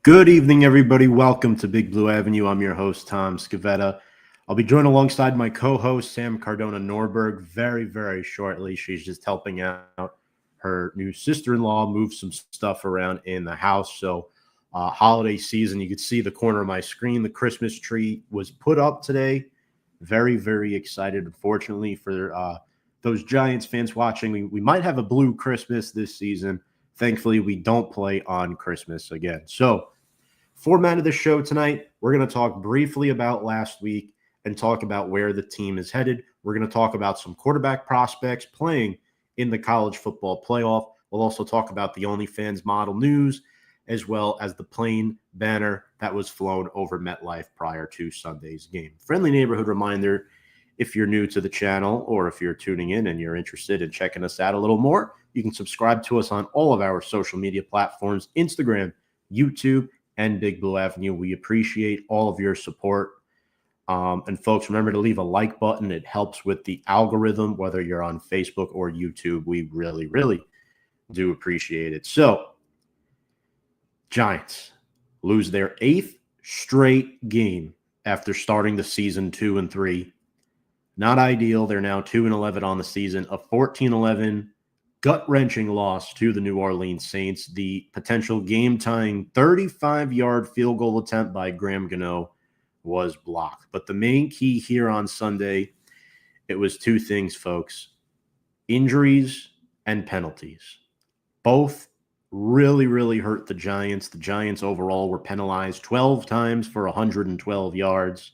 Good evening, everybody. Welcome to Big Blue Avenue. I'm your host, Tom Scavetta. I'll be joined alongside my co-host, Sam Cardona Norberg, very shortly. She's just helping out her new sister-in-law move some stuff around in the house. So holiday season, you can see the corner of my screen. The Christmas tree was put up today. Very excited. Unfortunately, for those Giants fans watching, we might have a blue Christmas this season. Thankfully, we don't play on Christmas again. So, format of the show tonight, we're going to talk briefly about last week and talk about where the team is headed. We're going to talk about some quarterback prospects playing in the college football playoff. We'll also talk about the OnlyFans model news, as well as the plain banner that was flown over MetLife prior to Sunday's game. Friendly neighborhood reminder, if you're new to the channel or if you're tuning in and you're interested in checking us out a little more, you can subscribe to us on all of our social media platforms, Instagram, YouTube, and Big Blue Avenue. We appreciate all of your support. And folks, remember to leave a like button. It helps with the algorithm, whether you're on Facebook or YouTube. We really do appreciate it. So, Giants lose their 8th straight game after starting the season 2-3. Not ideal. They're now 2-11 on the season, a 14-11 gut-wrenching loss to the New Orleans Saints. The potential game-tying 35-yard field goal attempt by Graham Gano was blocked. But the main key here on Sunday, it was two things, folks. Injuries and penalties. Both really hurt the Giants. The Giants overall were penalized 12 times for 112 yards.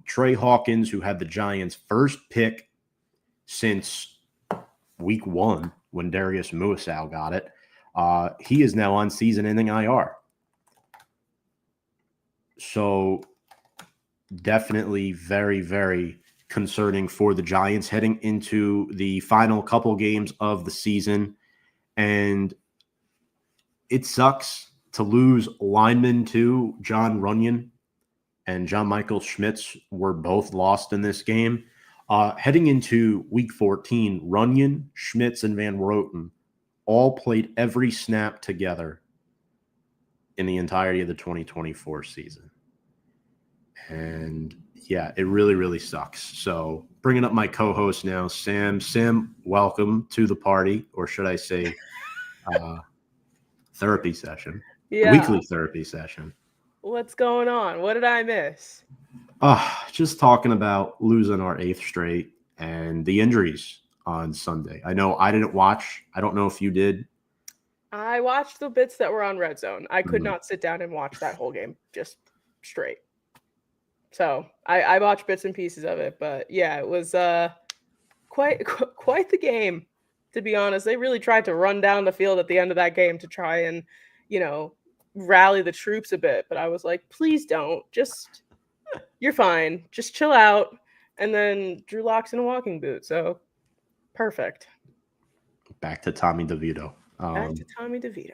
Trey Hawkins, who had the Giants' first pick since week 1 when Darius Muasau got it, he is now on season-ending IR. So definitely very concerning for the Giants heading into the final couple games of the season. And it sucks to lose linemen too. John Runyon and John Michael Schmitz were both lost in this game. Heading into week 14, Runyon, Schmitz, and Van Roten all played every snap together in the entirety of the 2024 season. And yeah, it really sucks. So bringing up my co-host now, Sam. Sam, welcome to the party, or should I say therapy session, weekly therapy session. What's going on? What did I miss? Just talking about losing our 8th straight and the injuries on Sunday. I know I didn't watch. I don't know if you did. I watched the bits that were on Red Zone. I could not sit down and watch that whole game just straight. So I watched bits and pieces of it. But yeah, it was quite the game, to be honest. They really tried to run down the field at the end of that game to try and, rally the troops a bit. But I was like, please don't. Just... You're fine. Just chill out. And then Drew Lock's in a walking boot. So, perfect. Back to Tommy DeVito. Back to Tommy DeVito.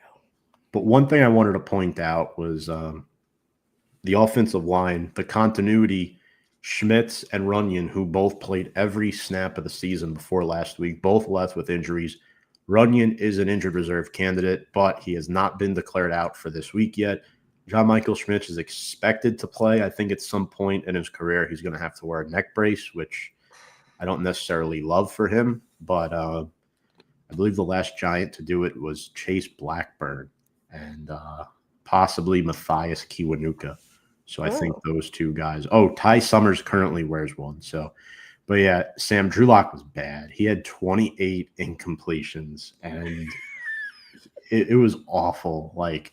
But one thing I wanted to point out was the offensive line, the continuity. Schmitz and Runyon, who both played every snap of the season before last week, both left with injuries. Runyon is an injured reserve candidate, but he has not been declared out for this week yet. John Michael Schmitz is expected to play. I think at some point in his career, he's going to have to wear a neck brace, which I don't necessarily love for him. But I believe the last Giant to do it was Chase Blackburn and possibly Matthias Kiwanuka. So I think those two guys. Oh, Ty Summers currently wears one. So, but yeah, Sam, Drew Lock was bad. He had 28 incompletions, and it was awful. Like,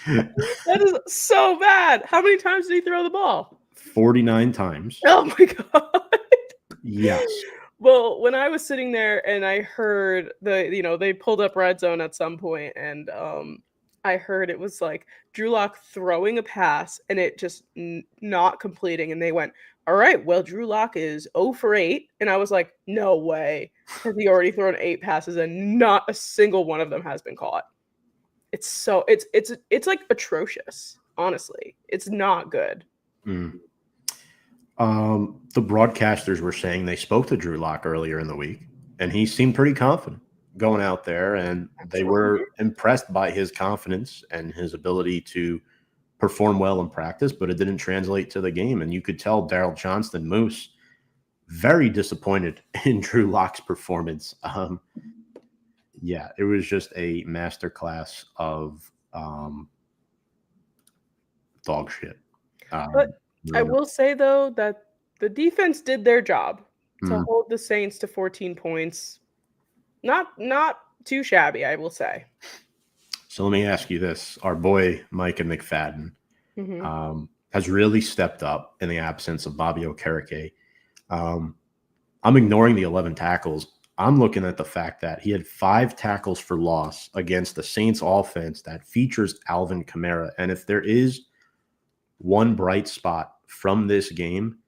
that is so bad. How many times did he throw the ball? 49 times. Oh my god. Yes. Well, when I was sitting there and I heard they pulled up Red Zone at some point, and I heard it was like Drew Lock throwing a pass and it just not completing, and they went, all right, well, Drew Lock is 0 for 8, and I was like, no way, has he already thrown 8 passes and not a single one of them has been caught? It's like atrocious. Honestly, it's not good. The broadcasters were saying they spoke to Drew Lock earlier in the week, and he seemed pretty confident. going out there, and they were impressed by his confidence and his ability to perform well in practice, but it didn't translate to the game. And you could tell Daryl Johnston, Moose, very disappointed in Drew Lock's performance. Yeah, it was just a masterclass of dog shit. But I will say, though, that the defense did their job to hold the Saints to 14 points. Not too shabby, I will say. So let me ask you this. Our boy Micah McFadden has really stepped up in the absence of Bobby Okereke. I'm ignoring the 11 tackles. I'm looking at the fact that he had 5 tackles for loss against the Saints offense that features Alvin Kamara. And if there is one bright spot from this game,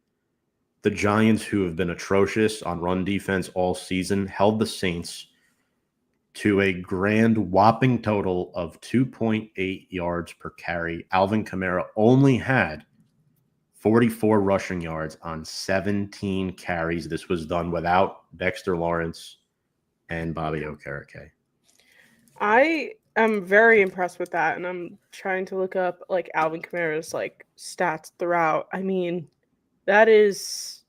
the Giants, who have been atrocious on run defense all season, held the Saints to a grand whopping total of 2.8 yards per carry. Alvin Kamara only had 44 rushing yards on 17 carries. This was done without Dexter Lawrence and Bobby Okereke. I am very impressed with that, and I'm trying to look up like Alvin Kamara's like stats throughout. I mean, that is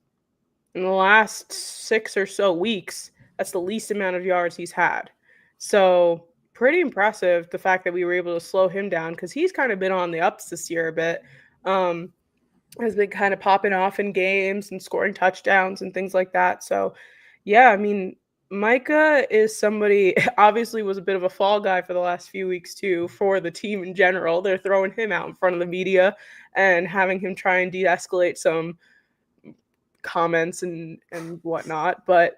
in the last 6 or so weeks, that's the least amount of yards he's had. So pretty impressive, the fact that we were able to slow him down, because he's kind of been on the ups this year a bit. Has been kind of popping off in games and scoring touchdowns and things like that. So, yeah, I mean, Micah is somebody, obviously was a bit of a fall guy for the last few weeks too, for the team in general. They're throwing him out in front of the media and having him try and de-escalate some comments and whatnot. But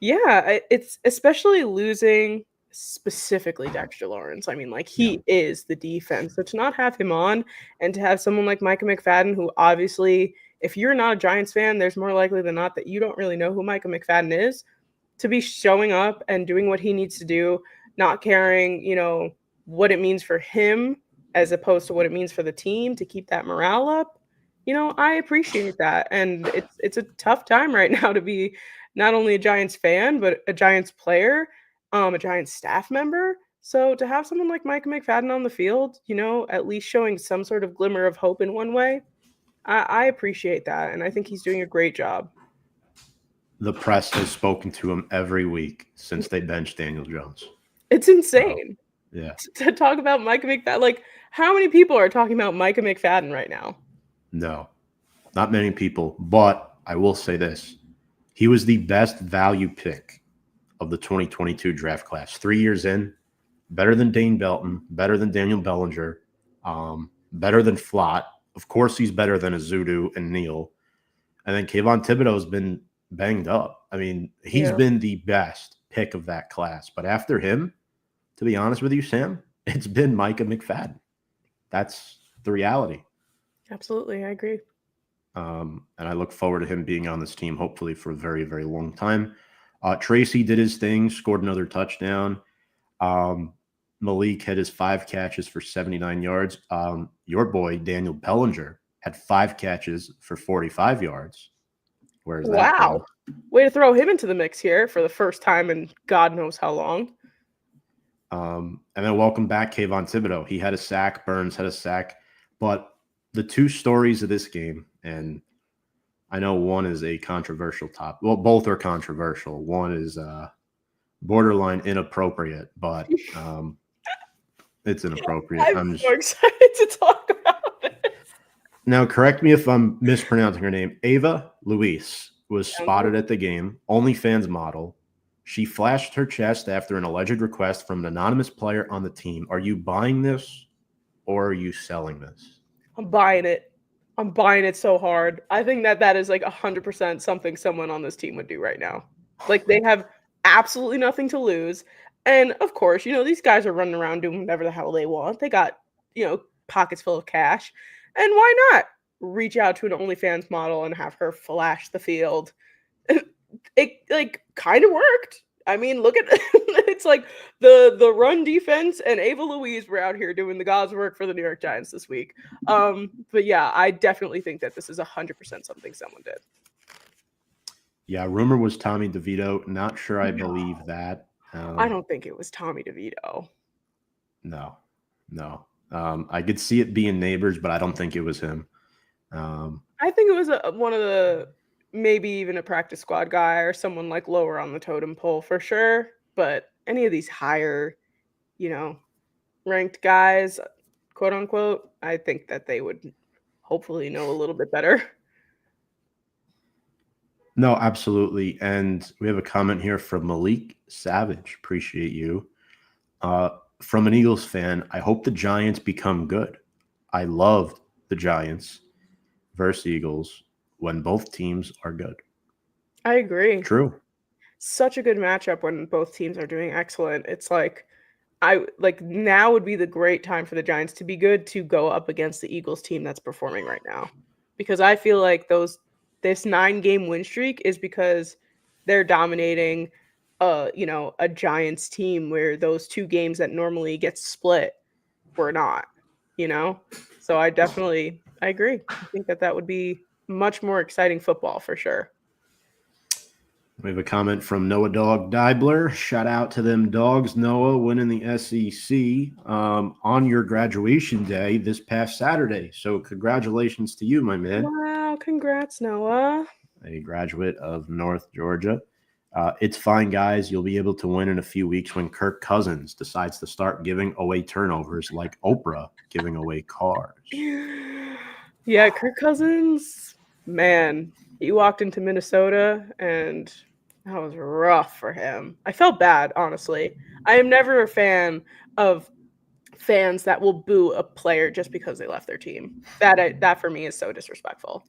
yeah, it's especially losing specifically Dexter Lawrence. I mean, like, he is the defense. So to not have him on and to have someone like Micah McFadden, who obviously, if you're not a Giants fan, there's more likely than not that you don't really know who Micah McFadden is, to be showing up and doing what he needs to do, not caring, you know, what it means for him as opposed to what it means for the team to keep that morale up. You know, I appreciate that. And it's a tough time right now to be not only a Giants fan, but a Giants player, a Giants staff member. So to have someone like Micah McFadden on the field, you know, at least showing some sort of glimmer of hope in one way, I appreciate that. And I think he's doing a great job. The press has spoken to him every week since they benched Daniel Jones. It's insane. Yeah. To talk about Micah McFadden. Like, how many people are talking about Micah McFadden right now? No, not many people. But I will say this. He was the best value pick of the 2022 draft class. 3 years in, better than Dane Belton, better than Daniel Bellinger, better than Flott. Of course, he's better than Azudu and Neal. And then Kayvon Thibodeau's been banged up. I mean, he's been the best pick of that class. But after him, to be honest with you, Sam, it's been Micah McFadden. That's the reality. Absolutely, I agree. And I look forward to him being on this team, hopefully for a very, very long time. Tracy did his thing, scored another touchdown. Malik had his 5 catches for 79 yards. Your boy, Daniel Bellinger, had 5 catches for 45 yards. Where's that? Wow. Way to throw him into the mix here for the first time in God knows how long. And then welcome back, Kayvon Thibodeau. He had a sack. Burns had a sack. But the 2 stories of this game, and I know one is a controversial topic. Well, both are controversial. One is borderline inappropriate, but it's inappropriate. I'm so excited to talk about it. Now, correct me if I'm mispronouncing her name. Ava Luis was spotted at the game, OnlyFans model. She flashed her chest after an alleged request from an anonymous player on the team. Are you buying this or are you selling this? I'm buying it. I'm buying it so hard. I think that is like 100% something someone on this team would do right now. Like, they have absolutely nothing to lose. And of course, you know, these guys are running around doing whatever the hell they want. They got, you know, pockets full of cash. And why not reach out to an OnlyFans model and have her flash the field? It like kind of worked. I mean, look at it's like the run defense and Ava Louise were out here doing the God's work for the New York Giants this week. But yeah, I definitely think that this is 100% something someone did. Yeah, rumor was Tommy DeVito. Not sure I believe that. I don't think it was Tommy DeVito. No. I could see it being Neighbors, but I don't think it was him. I think it was one of the maybe even a practice squad guy or someone like lower on the totem pole for sure. But any of these higher, ranked guys, quote unquote, I think that they would hopefully know a little bit better. No, absolutely. And we have a comment here from Malik Savage. Appreciate you. From an Eagles fan, I hope the Giants become good. I loved the Giants versus Eagles when both teams are good. I agree. True. Such a good matchup when both teams are doing excellent. It's like now would be the great time for the Giants to be good to go up against the Eagles team that's performing right now. Because I feel like this 9-game win streak is because they're dominating a Giants team where those 2 games that normally get split were not, So I agree. I think that would be much more exciting football for sure. We have a comment from Noah Dog Dibler. Shout out to them dogs. Noah winning the SEC on your graduation day this past Saturday. So congratulations to you, my man. Wow, congrats, Noah. A graduate of North Georgia. It's fine, guys. You'll be able to win in a few weeks when Kirk Cousins decides to start giving away turnovers like Oprah giving away cars. Yeah, Kirk Cousins, man, he walked into Minnesota and that was rough for him. I felt bad, honestly. I am never a fan of fans that will boo a player just because they left their team. That for me is so disrespectful.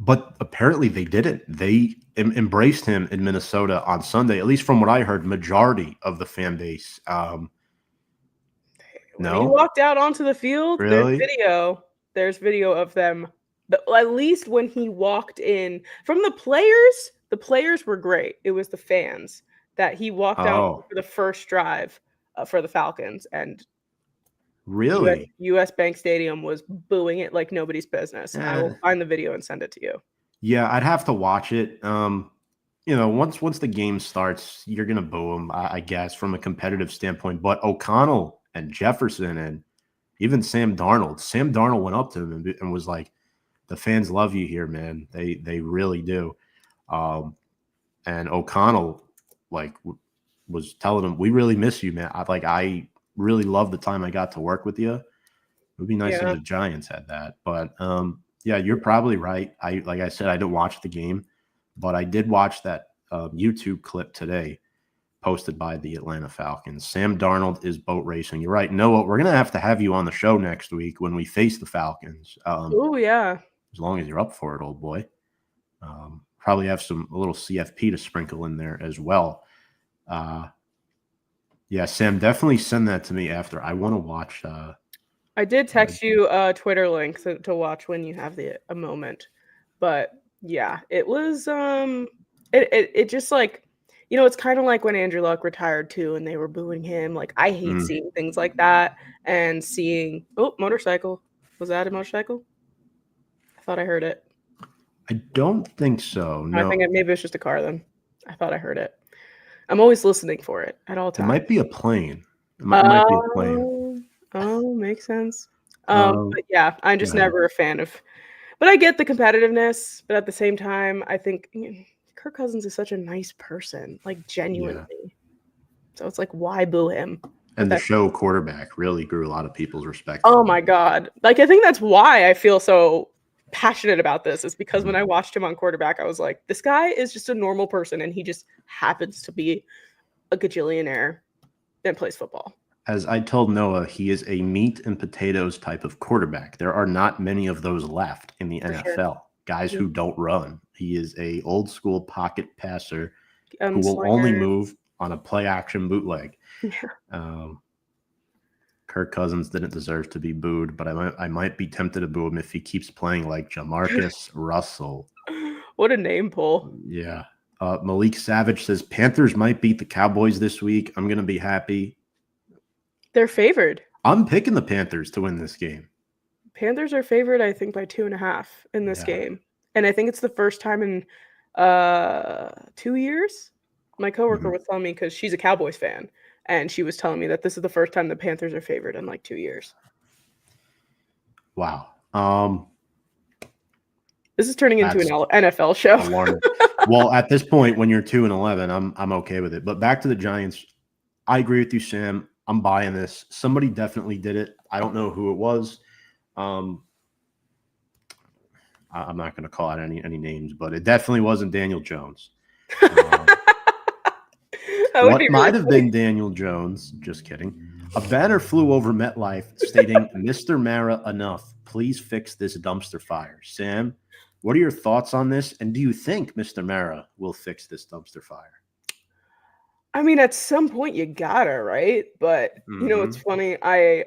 But apparently they didn't. They embraced him in Minnesota on Sunday, at least from what I heard, majority of the fan base. When he walked out onto the field, really? There's video of them. At least when he walked in from the players were great. It was the fans that he walked out for the first drive for the Falcons, and really, US Bank Stadium was booing it like nobody's business. I will find the video and send it to you. Yeah, I'd have to watch it. Once the game starts, you're gonna boo him, I guess, from a competitive standpoint. But O'Connell and Jefferson and even Sam Darnold. Sam Darnold went up to him and was like, "The fans love you here, man. They really do." And O'Connell was telling him, "We really miss you, man. I really love the time I got to work with you. It would be nice if the Giants had that." But yeah, you're probably right. Like I said, I didn't watch the game, but I did watch that YouTube clip today posted by the Atlanta Falcons. Sam Darnold is boat racing. You're right. Noah, we're going to have you on the show next week when we face the Falcons. Oh, yeah. As long as you're up for it, old boy. Probably have a little CFP to sprinkle in there as well. Yeah, Sam, definitely send that to me after. I want to watch. I did text you a Twitter link to watch when you have a moment. But yeah, it was it just like, it's kind of like when Andrew Luck retired too and they were booing him. Like, I hate seeing things like that and seeing motorcycle. Was that a motorcycle? I thought I heard it. I don't think so. No. I think maybe it's just a car then. I thought I heard it. I'm always listening for it at all times. It might be a plane. It might be a plane. Oh, makes sense. But yeah, I'm just never a fan of. But I get the competitiveness. But at the same time, I think Kirk Cousins is such a nice person, like genuinely. Yeah. So it's like, why boo him? And the show quarterback really grew a lot of people's respect. Oh my God! Like, I think that's why I feel so passionate about this, is because when I watched him on quarterback, I was like, this guy is just a normal person and he just happens to be a gajillionaire and plays football. As I told Noah, he is a meat and potatoes type of quarterback. There are not many of those left in the NFL. Sure. Guys who don't run. He is a old school pocket passer who will only move on a play action bootleg. Yeah. Kirk Cousins didn't deserve to be booed, but I might be tempted to boo him if he keeps playing like Jamarcus Russell. What a name pull. Yeah. Malik Savage says Panthers might beat the Cowboys this week. I'm going to be happy. They're favored. I'm picking the Panthers to win this game. Panthers are favored, I think, by 2.5 in this game. And I think it's the first time in 2 years My coworker was telling me because she's a Cowboys fan, and she was telling me that this is the first time the Panthers are favored in like 2 years. Wow. This is turning into an NFL show. Alarming. Well, at this point, when you're 2-11, I'm okay with it. But back to the Giants, I agree with you, Sam. I'm buying this. Somebody definitely did it. I don't know who it was. I'm not going to call out any names, but it definitely wasn't Daniel Jones. What might have been Daniel Jones, just kidding. A banner flew over MetLife stating, "Mr. Mara, enough. Please fix this dumpster fire." Sam, what are your thoughts on this? And do you think Mr. Mara will fix this dumpster fire? I mean, at some point you gotta, right? But you know, it's funny.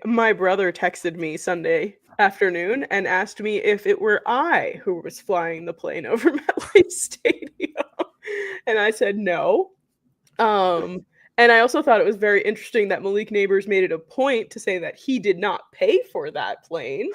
My brother texted me Sunday afternoon and asked me if it were I who was flying the plane over MetLife Stadium, and I said no. And I also thought it was very interesting that Malik Neighbors made it a point to say that he did not pay for that plane.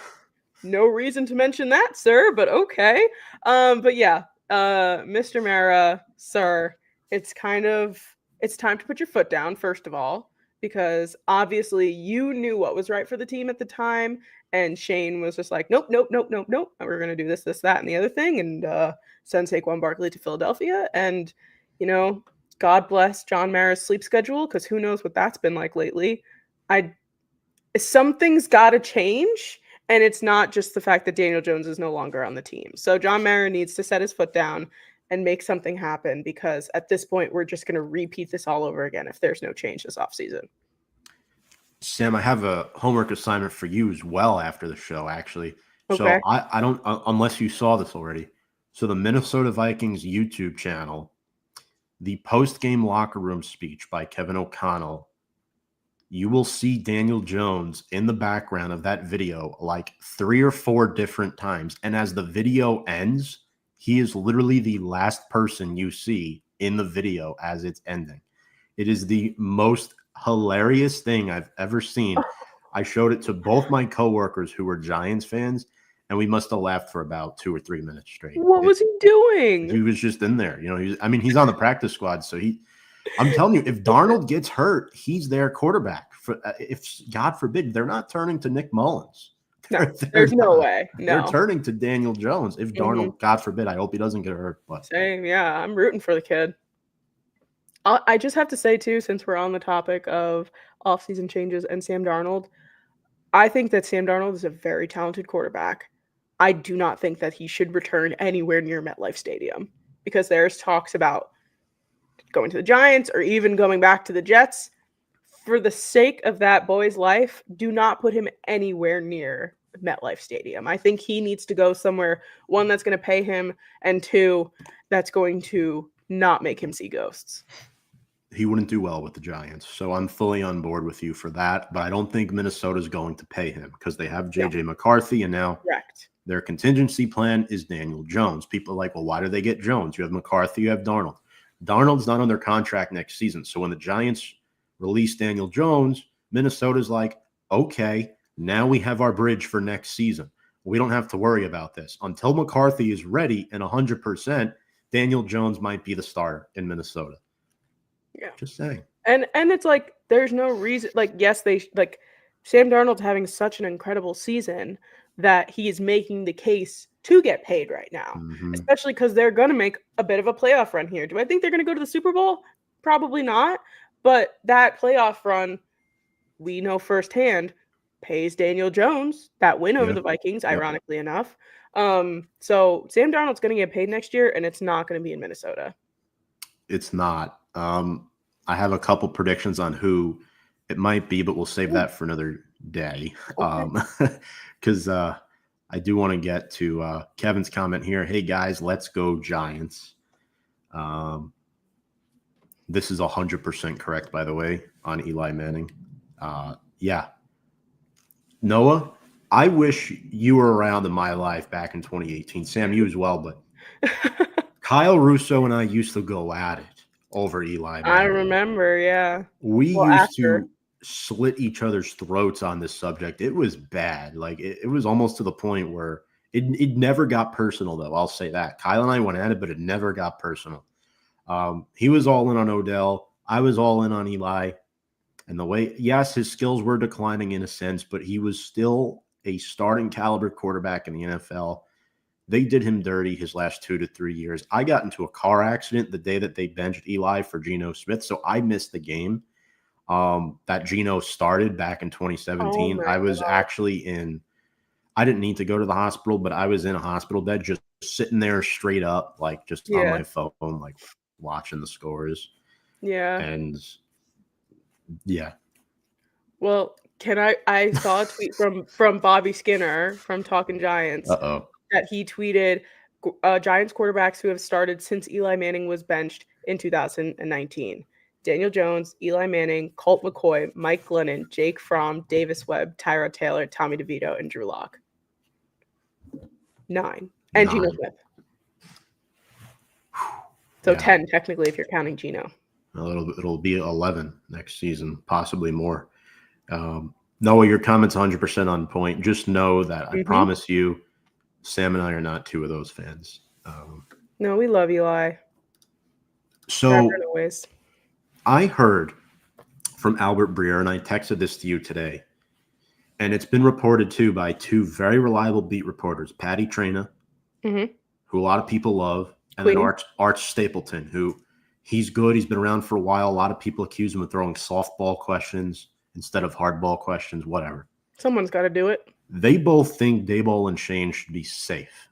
No reason to mention that, sir, but okay. But yeah, Mr. Mara, sir, it's time to put your foot down, first of all, because obviously you knew what was right for the team at the time, and Shane was just like, nope, nope, nope, nope, nope. We're going to do this, that, and the other thing, and send Saquon Barkley to Philadelphia. And, you know, God bless John Mara's sleep schedule, because who knows what that's been like lately. Something's got to change, and it's not just the fact that Daniel Jones is no longer on the team. So John Mara needs to set his foot down and make something happen, because at this point, we're just going to repeat this all over again if there's no change this offseason. Sam, I have a homework assignment for you as well after the show, actually. Okay. So I don't, unless you saw this already. So the Minnesota Vikings YouTube channel, the post-game locker room speech by Kevin O'Connell, you will see Daniel Jones in the background of that video like 3 or 4 different times. And as the video ends, he is literally the last person you see in the video as it's ending. It is the most hilarious thing I've ever seen. I showed it to both my coworkers who were Giants fans, and we must have laughed for about 2 or 3 minutes straight. What was he doing? He was just in there. You know, he's on the practice squad, so I'm telling you, if Darnold gets hurt, he's their quarterback. If God forbid, they're not turning to Nick Mullins. There's no way. No. They're turning to Daniel Jones. If Darnold, God forbid, I hope he doesn't get hurt. But same, yeah, I'm rooting for the kid. I just have to say, too, since we're on the topic of offseason changes and Sam Darnold, I think that Sam Darnold is a very talented quarterback. I do not think that he should return anywhere near MetLife Stadium, because there's talks about going to the Giants or even going back to the Jets. For the sake of that boy's life, do not put him anywhere near MetLife Stadium. I think he needs to go somewhere, 1, that's going to pay him, and 2, that's going to not make him see ghosts. He wouldn't do well with the Giants. So I'm fully on board with you for that. But I don't think Minnesota's going to pay him, because they have J.J. McCarthy, and now their contingency plan is Daniel Jones. People are like, well, why do they get Jones? You have McCarthy, you have Darnold. Darnold's not under contract next season. So when the Giants release Daniel Jones, Minnesota's like, okay, now we have our bridge for next season. We don't have to worry about this. Until McCarthy is ready and 100%, Daniel Jones might be the starter in Minnesota. Yeah. Just saying. And it's like, there's no reason, like, yes, Sam Darnold's having such an incredible season that he is making the case to get paid right now, especially because they're going to make a bit of a playoff run here. Do I think they're going to go to the Super Bowl? Probably not. But that playoff run, we know firsthand, pays Daniel Jones that win over the Vikings, ironically enough. So Sam Darnold's going to get paid next year, and it's not going to be in Minnesota. It's not. I have a couple predictions on who it might be, but we'll save that for another day. Because I do want to get to Kevin's comment here. Hey, guys, let's go Giants. This is 100% correct, by the way, on Eli Manning. Yeah. Noah, I wish you were around in my life back in 2018. Sam, you as well, but Kyle Russo and I used to go at it over Eli Manning. I remember, yeah. We used to slit each other's throats on this subject. It was bad. Like, it was almost to the point where it never got personal, though. I'll say that. Kyle and I went at it, but it never got personal. He was all in on Odell. I was all in on Eli. And the way, yes, his skills were declining in a sense, but he was still a starting caliber quarterback in the NFL. They did him dirty his last 2 to 3 years. I got into a car accident the day that they benched Eli for Geno Smith, so I missed the game that Geno started back in 2017. I was actually I didn't need to go to the hospital, but I was in a hospital bed just sitting there straight up, like just on my phone, like watching the scores. Yeah. And yeah. Well, I saw a tweet from Bobby Skinner from Talking Giants that he tweeted Giants quarterbacks who have started since Eli Manning was benched in 2019. Daniel Jones, Eli Manning, Colt McCoy, Mike Glennon, Jake Fromm, Davis Webb, Tyrod Taylor, Tommy DeVito, and Drew Lock. 9. And Geno Smith. So 10 technically if you're counting Geno. It'll be 11 next season, possibly more. Noah, your comment's 100% on point. Just know that I promise you, Sam and I are not two of those fans. No, we love Eli. So I heard from Albert Breer, and I texted this to you today, and it's been reported too by 2 very reliable beat reporters, Patty Traina, who a lot of people love, and then Arch Stapleton, who he's good. He's been around for a while. A lot of people accuse him of throwing softball questions instead of hardball questions, whatever. Someone's got to do it. They both think Daboll and Shane should be safe.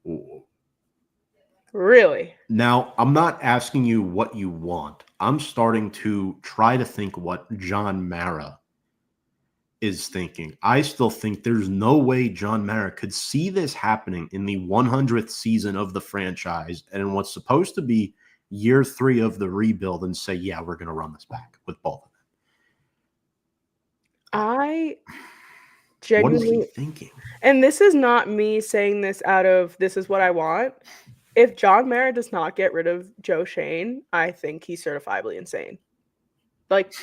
Ooh. Really? Now, I'm not asking you what you want. I'm starting to try to think what John Mara is thinking. I still think there's no way John Mara could see this happening in the 100th season of the franchise and in what's supposed to be year 3 of the rebuild and say, yeah, we're going to run this back with both of them. I genuinely, what is he thinking? And this is not me saying this out of this is what I want. If John Mara does not get rid of Joe Shane, I think he's certifiably insane. Like,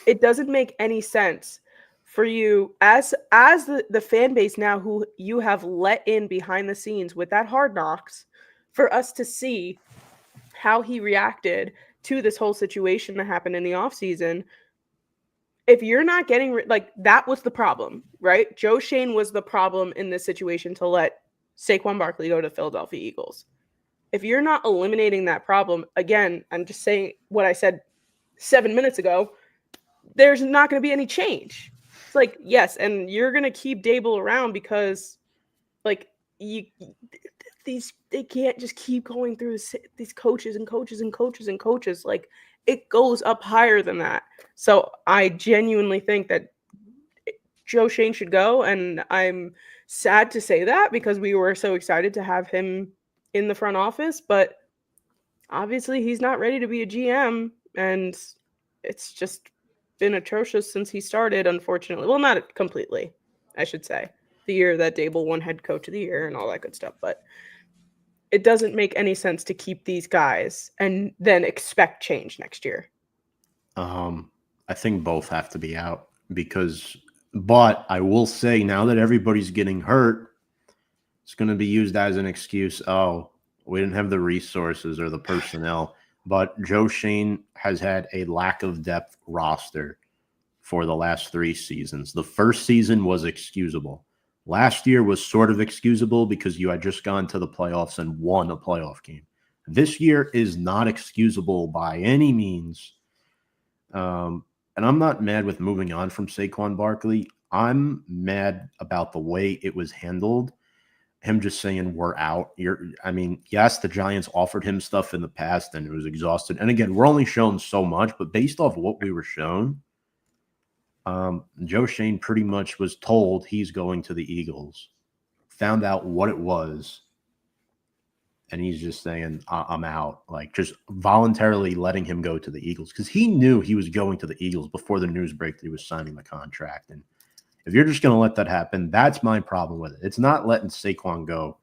it doesn't make any sense for you as the fan base now who you have let in behind the scenes with that Hard Knocks for us to see how he reacted to this whole situation that happened in the offseason. If you're not getting that was the problem, right? Joe Shane was the problem in this situation to let Saquon Barkley go to the Philadelphia Eagles. If you're not eliminating that problem, again, I'm just saying what I said 7 minutes ago, there's not going to be any change. It's like, yes, and you're going to keep Daboll around because, like, they can't just keep going through these coaches and coaches and coaches and coaches. Like, it goes up higher than that. So I genuinely think that Joe Shane should go, and I'm sad to say that because we were so excited to have him in the front office, but obviously he's not ready to be a GM, and it's just been atrocious since he started, unfortunately. Well, not completely, I should say. The year that Daboll won head coach of the year and all that good stuff, but it doesn't make any sense to keep these guys and then expect change next year. I think both have to be out but I will say now that everybody's getting hurt, it's going to be used as an excuse. Oh, we didn't have the resources or the personnel. But Joe Shane has had a lack of depth roster for the last 3 seasons. The first season was excusable. Last year was sort of excusable because you had just gone to the playoffs and won a playoff game. This year is not excusable by any means. And I'm not mad with moving on from Saquon Barkley. I'm mad about the way it was handled. Him just saying we're out. Yes, the Giants offered him stuff in the past and it was exhausted. And again, we're only shown so much, but based off what we were shown, Joe Shane pretty much was told he's going to the Eagles, found out what it was, and he's just saying, I'm out. Like, just voluntarily letting him go to the Eagles because he knew he was going to the Eagles before the news broke that he was signing the contract. And if you're just going to let that happen, that's my problem with it. It's not letting Saquon go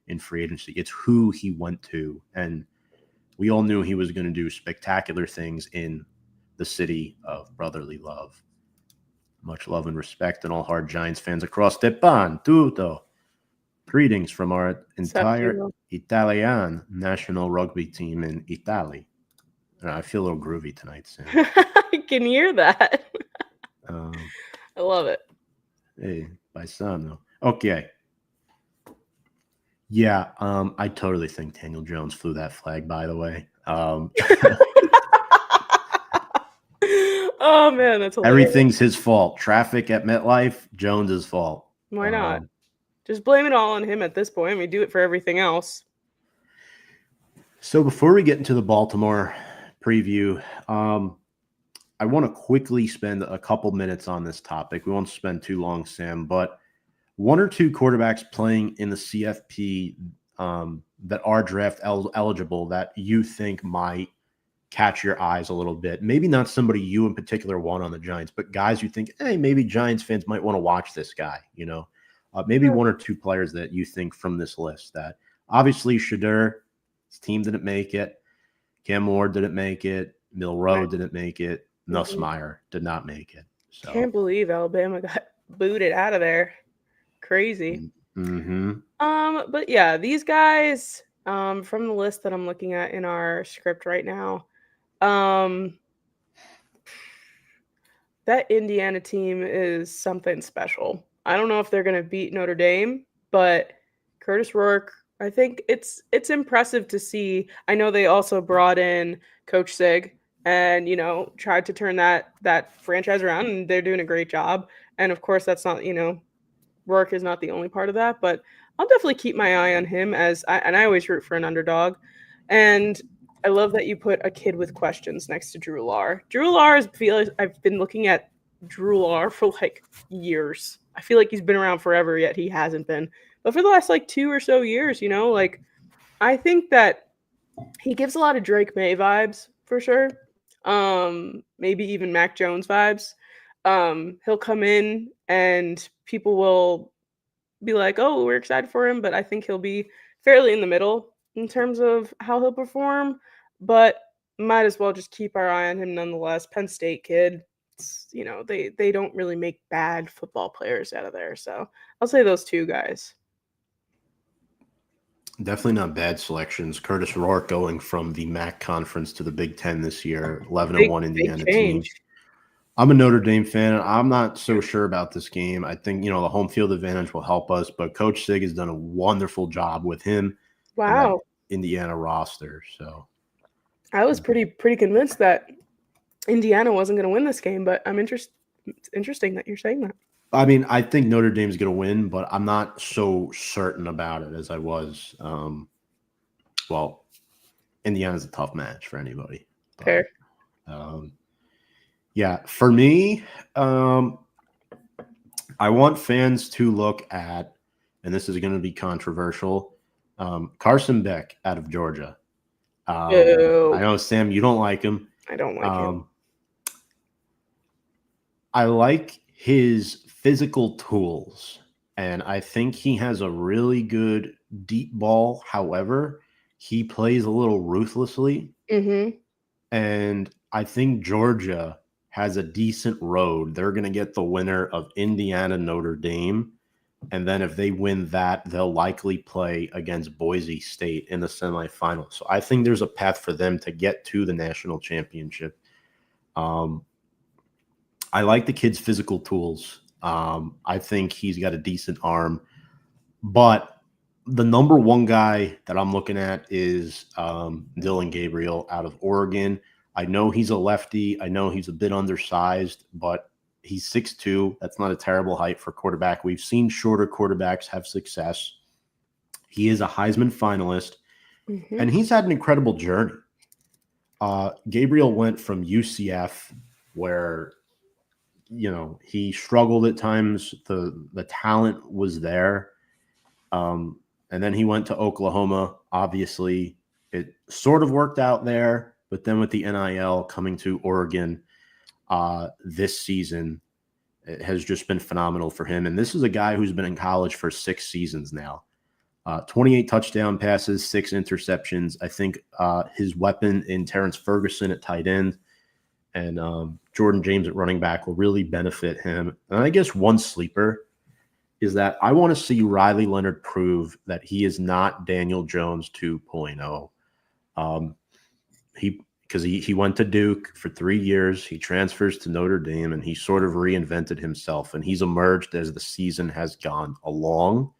in free agency. It's who he went to. And we all knew he was going to do spectacular things in the city of brotherly love. Much love and respect and all hard Giants fans across the pond, tutto. Greetings from our entire Kilo? Italian national rugby team in Italy. I feel a little groovy tonight, Sam. I can hear that. I love it. Hey, paisano. Okay. Yeah, I totally think Daniel Jones flew that flag, by the way. Oh man, that's hilarious. Everything's his fault. Traffic at MetLife, Jones's fault. Why not? Just blame it all on him at this point. We do it for everything else. So before we get into the Baltimore preview, I want to quickly spend a couple minutes on this topic. We won't spend too long, Sam, but one or two quarterbacks playing in the CFP that are draft eligible that you think might catch your eyes a little bit. Maybe not somebody you in particular want on the Giants, but guys you think, hey, maybe Giants fans might want to watch this guy, maybe one or two players that you think from this list that obviously Shadur, his team didn't make it. Cam Ward didn't make it. Milroe didn't make it. Nussmeier did not make it. So can't believe Alabama got booted out of there. Crazy. Mm-hmm. But yeah, these guys from the list that I'm looking at in our script right now, that Indiana team is something special. I don't know if they're going to beat Notre Dame, but Curtis Rourke, I think it's impressive to see. I know they also brought in Coach Sig and, tried to turn that franchise around, and they're doing a great job. And of course, that's not, Rourke is not the only part of that, but I'll definitely keep my eye on him and I always root for an underdog. And I love that you put a kid with questions next to Drew Lar. Drew Lar I've been looking at Drew Lar for like years. I feel like he's been around forever, yet he hasn't been. But for the last like 2 or so years, I think that he gives a lot of Drake May vibes for sure. Maybe even Mac Jones vibes. He'll come in and people will be like, oh, we're excited for him, but I think he'll be fairly in the middle in terms of how he'll perform, but might as well just keep our eye on him nonetheless. Penn State kid, they don't really make bad football players out of there. So I'll say those two guys. Definitely not bad selections. Curtis Rourke going from the MAC conference to the Big Ten this year, 11-1 Indiana team. I'm a Notre Dame fan, and I'm not so sure about this game. I think, the home field advantage will help us, but Coach Sig has done a wonderful job with him. Wow. Indiana roster. So I was pretty convinced that Indiana wasn't going to win this game, but it's interesting that you're saying that. I mean, I think Notre Dame's going to win, but I'm not so certain about it as I was. Indiana's a tough match for anybody. Fair. Yeah, for me, I want fans to look at, and this is going to be controversial, Carson Beck out of Georgia. I know, Sam, you don't like him. I don't like him. I like his physical tools, and I think he has a really good deep ball. However, he plays a little ruthlessly, and I think Georgia has a decent road. They're going to get the winner of Indiana Notre Dame, and then if they win that, they'll likely play against Boise State in the semifinals. So I think there's a path for them to get to the national championship. I like the kid's physical tools. I think he's got a decent arm, but the number one guy that I'm looking at is Dylan Gabriel out of Oregon. I know he's a lefty. I know he's a bit undersized, but he's 6'2". That's not a terrible height for a quarterback. We've seen shorter quarterbacks have success. He is a Heisman finalist, and he's had an incredible journey. Gabriel went from UCF, where he struggled at times. The talent was there. And then he went to Oklahoma. Obviously, it sort of worked out there. But then with the NIL coming to Oregon this season, it has just been phenomenal for him. And this is a guy who's been in college for 6 seasons now. 28 touchdown passes, 6 interceptions. I think his weapon in Terrence Ferguson at tight end and Jordan James at running back will really benefit him. And I guess one sleeper is that I want to see Riley Leonard prove that he is not Daniel Jones 2.0. He went to Duke for 3 years. He transfers to Notre Dame, and he sort of reinvented himself, and he's emerged as the season has gone along.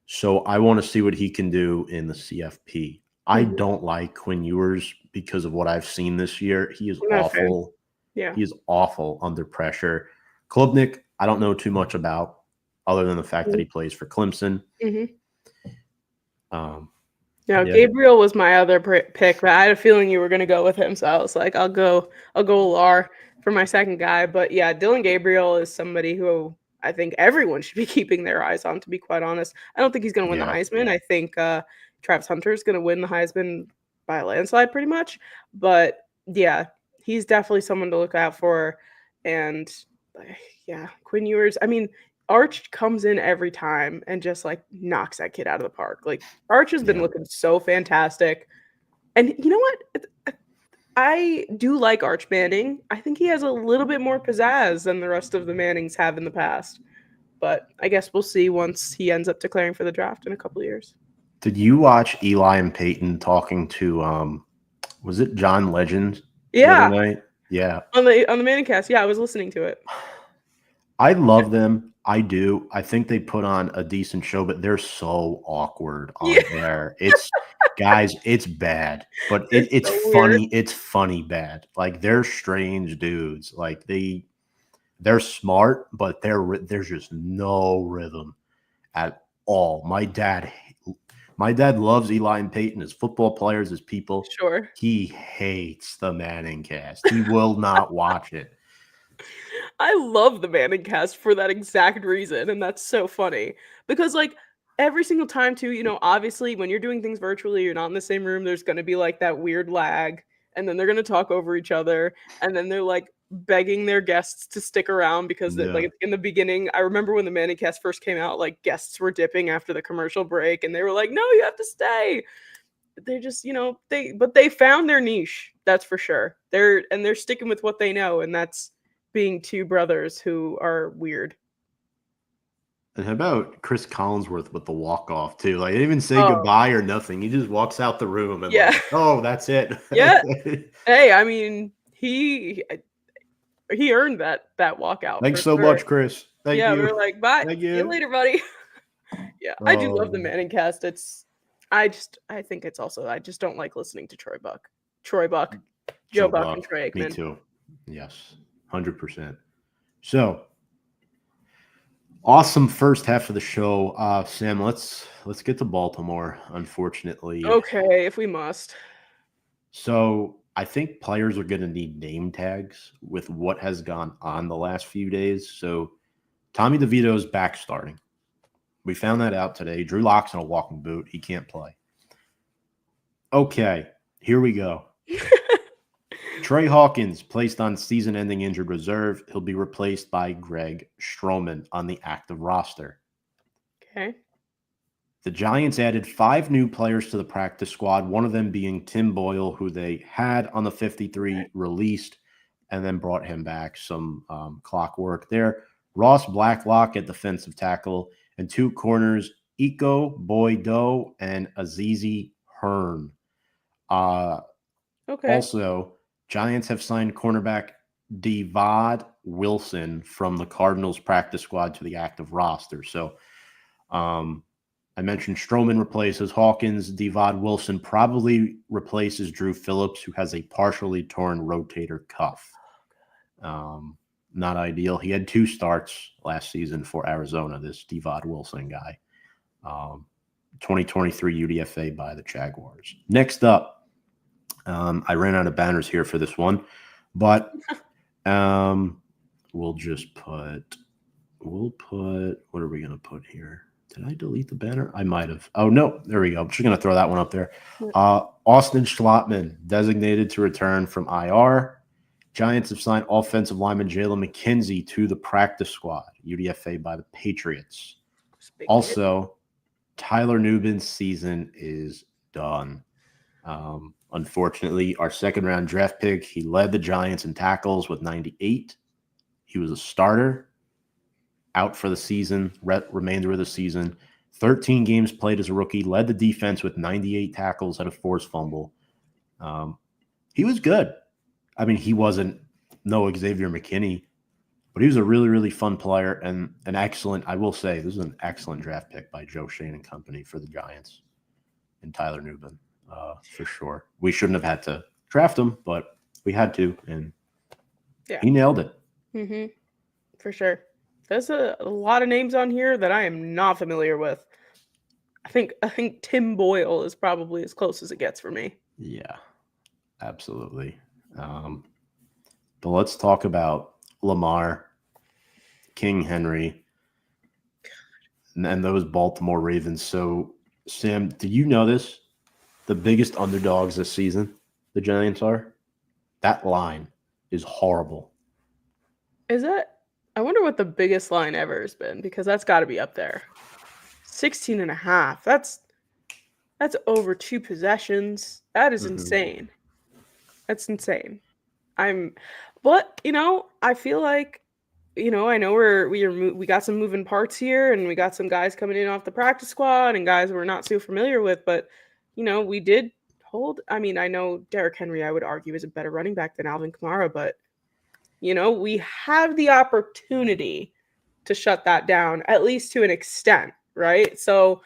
So I want to see what he can do in the CFP. I don't like Quinn Ewers because of what I've seen this year. He is awful. Yeah. He is awful under pressure. Klubnik, I don't know too much about other than the fact that he plays for Clemson. Gabriel was my other pick, but I had a feeling you were going to go with him, so I was like, I'll go Lar for my second guy. But yeah, Dylan Gabriel is somebody who I think everyone should be keeping their eyes on, to be quite honest. I don't think he's going to win the Heisman. I think Travis Hunter is going to win the Heisman by a landslide pretty much. But yeah, he's definitely someone to look out for. And yeah, Quinn Ewers, I mean, Arch comes in every time and just like knocks that kid out of the park. Like Arch has been looking so fantastic. And you know what? I do like Arch Manning. I think he has a little bit more pizzazz than the rest of the Mannings have in the past. But I guess we'll see once he ends up declaring for the draft in a couple of years. Did you watch Eli and Peyton talking to was it John Legend the other night? Yeah. On the Manning cast, yeah, I was listening to it. I love them. I do. I think they put on a decent show, but they're so awkward on there. It's guys, it's bad, but it's so funny. Weird. It's funny bad. Like they're strange dudes. Like they're smart, but there's just no rhythm at all. My dad loves Eli and Peyton as football players, as people. Sure. He hates the Manning cast. He will not watch it. I love the Manning cast for that exact reason, and that's so funny because like every single time too, you know, obviously when you're doing things virtually, you're not in the same room, there's going to be like that weird lag, and then they're going to talk over each other, and then they're like begging their guests to stick around because like in the beginning, I remember when the Manning cast first came out, like guests were dipping after the commercial break and they were like, no, you have to stay. They just, you know, they found their niche, that's for sure. They're sticking with what they know, and that's being two brothers who are weird. And how about Chris Collinsworth with the walk-off, too? Like, he didn't even say goodbye or nothing. He just walks out the room and like, oh, that's it. Yeah. Hey, I mean, he earned that walkout. Thanks so much, Chris. Thank you. Yeah, we were like, bye. Thank See you later, buddy. Yeah, I do love the Manning cast. I think it's also, I just don't like listening to Troy Buck, Joe Buck, and Troy Aikman. Me too. Yes. 100%. So awesome first half of the show. Sam, let's get to Baltimore, unfortunately. Okay, if we must. So I think players are going to need name tags with what has gone on the last few days. So Tommy DeVito is back starting. We found that out today. Drew Lock's in a walking boot. He can't play. Okay, here we go. Trey Hawkins placed on season-ending injured reserve. He'll be replaced by Greg Stroman on the active roster. Okay. The Giants added 5 new players to the practice squad, one of them being Tim Boyle, who they had on the 53 released and then brought him back. Some clock work there. Ross Blacklock at defensive tackle and 2 corners, Iko Boydo and Azizi Hearn. Okay. Also, Giants have signed cornerback Devad Wilson from the Cardinals practice squad to the active roster. So I mentioned Stroman replaces Hawkins. Devad Wilson probably replaces Drew Phillips, who has a partially torn rotator cuff. Not ideal. He had 2 starts last season for Arizona, this Devad Wilson guy. 2023 UDFA by the Jaguars. Next up, I ran out of banners here for this one, but we'll put, what are we going to put here? Did I delete the banner? I might have. Oh, no, there we go. I'm just going to throw that one up there. Austin Schlottman, designated to return from IR. Giants have signed offensive lineman Jalen McKenzie to the practice squad, UDFA by the Patriots. Also, Tyler Nubin's season is done. Unfortunately, our second-round draft pick, he led the Giants in tackles with 98. He was a starter. out for the season, remainder of the season. 13 games played as a rookie, led the defense with 98 tackles, had a forced fumble. He was good. I mean, he wasn't no Xavier McKinney, but he was a really, really fun player and an excellent, I will say, this is an excellent draft pick by Joe Shane and company for the Giants and Tyler Nubin, for sure. We shouldn't have had to draft him, but we had to, and he nailed it. Mm-hmm. For sure. There's a lot of names on here that I am not familiar with. I think Tim Boyle is probably as close as it gets for me. Yeah, absolutely. But let's talk about Lamar, King Henry, and those Baltimore Ravens. So, Sam, do you know this? The biggest underdogs this season, the Giants are? That line is horrible. Is it? I wonder what the biggest line ever has been, because that's got to be up there. 16.5. That's over 2 possessions. That is insane. That's insane. But I feel like, I know we got some moving parts here, and we got some guys coming in off the practice squad and guys we're not so familiar with, but we did hold. I mean, I know Derrick Henry, I would argue, is a better running back than Alvin Kamara, but we have the opportunity to shut that down, at least to an extent, right? So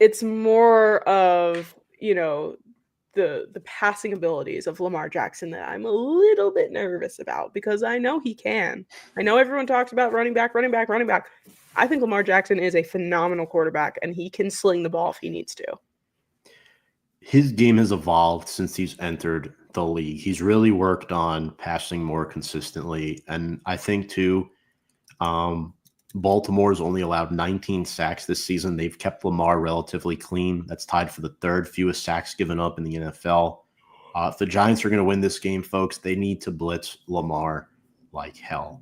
it's more of the passing abilities of Lamar Jackson that I'm a little bit nervous about, because I know he can. I know everyone talks about running back. I think Lamar Jackson is a phenomenal quarterback, and he can sling the ball if he needs to. His game has evolved since he's entered the league. He's really worked on passing more consistently. And I think, too, Baltimore's only allowed 19 sacks this season. They've kept Lamar relatively clean. That's tied for the third fewest sacks given up in the NFL. If the Giants are going to win this game, folks, they need to blitz Lamar like hell.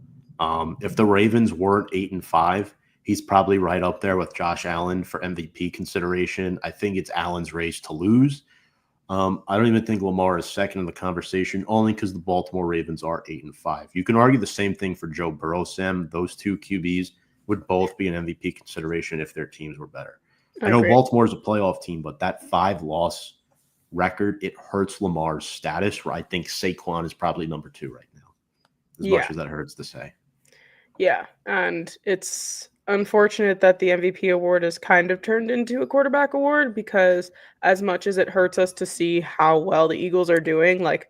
If the Ravens weren't 8-5, he's probably right up there with Josh Allen for MVP consideration. I think it's Allen's race to lose. I don't even think Lamar is second in the conversation, only because the Baltimore Ravens are 8-5. You can argue the same thing for Joe Burrow, Sam. Those two QBs would both be an MVP consideration if their teams were better. I know Baltimore is a playoff team, but that 5-loss record, it hurts Lamar's status, where I think Saquon is probably number 2 right now, as much as that hurts to say. Yeah, and it's unfortunate that the MVP award is kind of turned into a quarterback award, because as much as it hurts us to see how well the Eagles are doing, like,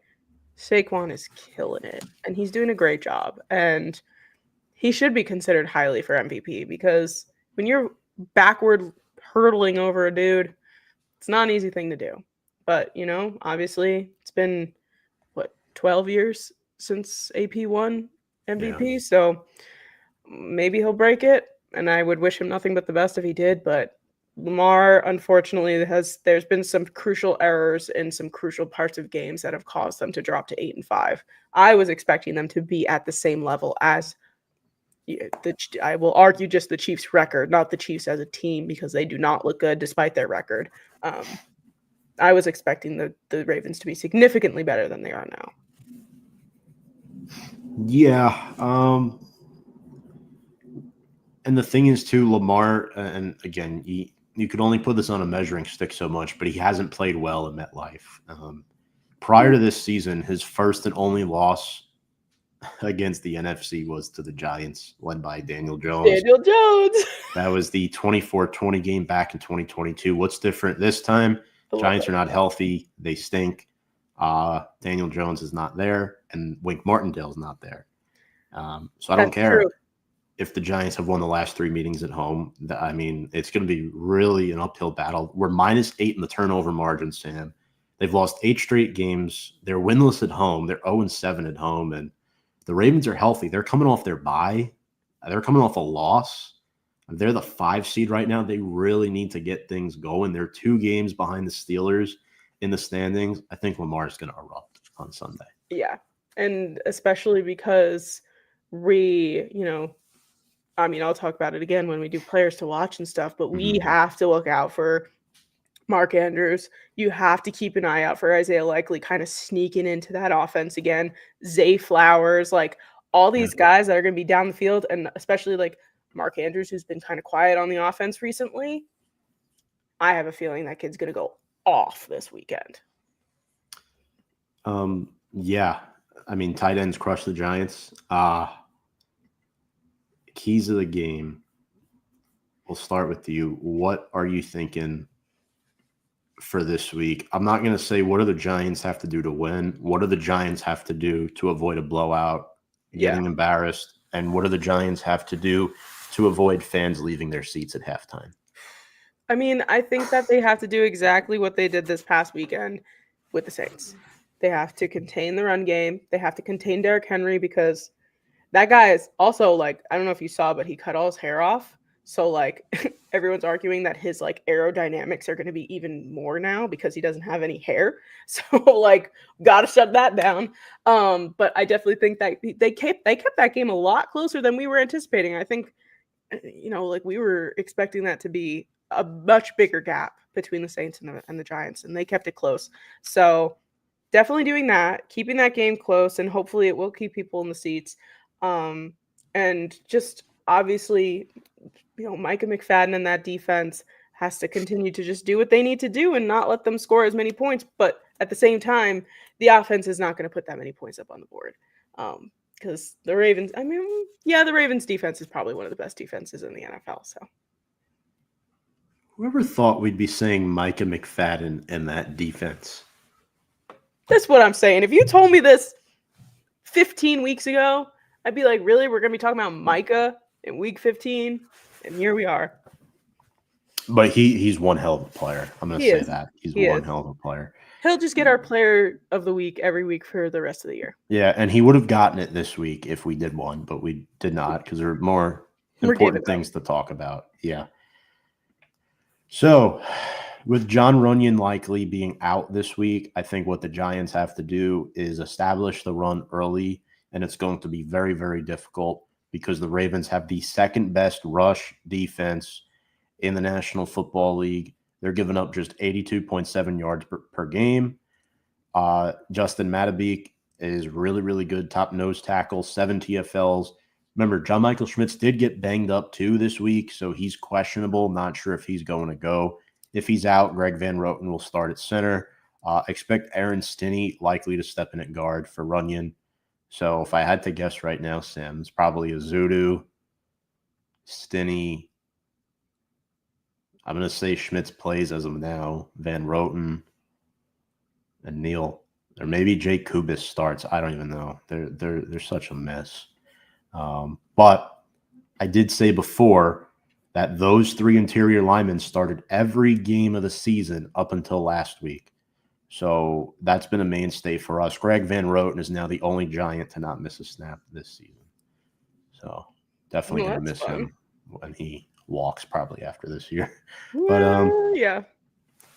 Saquon is killing it, and he's doing a great job, and he should be considered highly for MVP, because when you're backward hurdling over a dude, it's not an easy thing to do. But, obviously it's been 12 years since AP won MVP, so maybe he'll break it. And I would wish him nothing but the best if he did. But Lamar, unfortunately, there's been some crucial errors in some crucial parts of games that have caused them to drop to 8-5. I was expecting them to be at the same level as I will argue just the Chiefs' record, not the Chiefs as a team, because they do not look good despite their record. I was expecting the Ravens to be significantly better than they are now. Yeah. And the thing is, too, Lamar, and again, you could only put this on a measuring stick so much, but he hasn't played well in MetLife. Prior to this season, his first and only loss against the NFC was to the Giants, led by Daniel Jones. That was the 24-20 game back in 2022. What's different this time? Giants are not healthy. They stink. Daniel Jones is not there, and Wink Martindale's not there. So I don't care if the Giants have won the last 3 meetings at home. I mean, it's going to be really an uphill battle. We're -8 in the turnover margin, Sam. They've lost 8 straight games. They're winless at home. They're 0-7 at home, and the Ravens are healthy. They're coming off their bye. They're coming off a loss. They're the 5 seed right now. They really need to get things going. They're 2 games behind the Steelers in the standings. I think Lamar is going to erupt on Sunday. Yeah, and especially because I'll talk about it again when we do players to watch and stuff, but we have to look out for Mark Andrews. You have to keep an eye out for Isaiah Likely kind of sneaking into that offense again. Zay Flowers, like all these guys that are going to be down the field, and especially like Mark Andrews, who's been kind of quiet on the offense recently, I have a feeling that kid's going to go off this weekend. Yeah. I mean, tight ends crush the Giants. Keys of the game. We'll start with you. What are you thinking for this week? I'm not going to say what do the Giants have to do to win. What do the Giants have to do to avoid a blowout, getting embarrassed? And what do the Giants have to do to avoid fans leaving their seats at halftime? I mean, I think that they have to do exactly what they did this past weekend with the Saints. They have to contain the run game. They have to contain Derrick Henry because that guy is also like, I don't know if you saw, but he cut all his hair off. So like everyone's arguing that his like aerodynamics are going to be even more now because he doesn't have any hair. So like gotta shut that down. But I definitely think that they kept that game a lot closer than we were anticipating. I think, like we were expecting that to be a much bigger gap between the Saints and the Giants, and they kept it close. So definitely doing that, keeping that game close, and hopefully it will keep people in the seats. And just obviously, Micah McFadden and that defense has to continue to just do what they need to do and not let them score as many points. But at the same time, the offense is not going to put that many points up on the board. Because the Ravens, the Ravens defense is probably one of the best defenses in the NFL. So whoever thought we'd be saying Micah McFadden and that defense? That's what I'm saying. If you told me this 15 weeks ago, I'd be like, really? We're going to be talking about Micah in week 15? And here we are. But he's one hell of a player. I'm going to say that. He's one hell of a player. He'll just get our player of the week every week for the rest of the year. Yeah, and he would have gotten it this week if we did one, but we did not because there are more important things to talk about. Yeah. So with John Runyon likely being out this week, I think what the Giants have to do is establish the run early, and it's going to be very, very difficult because the Ravens have the second best rush defense in the National Football League. They're giving up just 82.7 yards per game. Justin Matabik is really, really good top nose tackle, 7 TFLs. Remember, John Michael Schmitz did get banged up too this week, so he's questionable. Not sure if he's going to go. If he's out, Greg Van Roten will start at center. Expect Aaron Stinney likely to step in at guard for Runyon. So if I had to guess right now, Sam, it's probably a Zudu, Stinney. I'm going to say Schmitz plays as of now, Van Roten, and Neal. Or maybe Jake Kubis starts. I don't even know. They're such a mess. But I did say before that those 3 interior linemen started every game of the season up until last week. So that's been a mainstay for us. Greg Van Roten is now the only Giant to not miss a snap this season. So definitely going to miss him when he walks probably after this year. But yeah.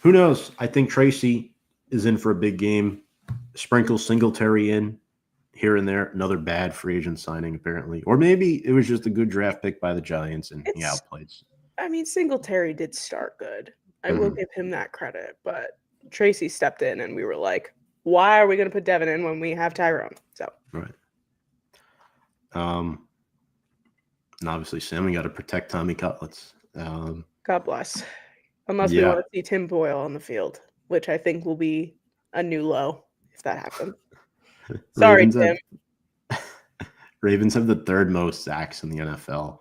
Who knows? I think Tracy is in for a big game. Sprinkle Singletary in here and there. Another bad free agent signing, apparently. Or maybe it was just a good draft pick by the Giants and he outplayed. I mean, Singletary did start good. I will give him that credit. But Tracy stepped in and we were like, why are we going to put Devin in when we have Tyrone? So right. And obviously, Sam, we got to protect Tommy Cutlets. God bless. Unless we want to see Tim Boyle on the field, which I think will be a new low if that happens. Sorry, Tim. Ravens have the 3rd most sacks in the NFL.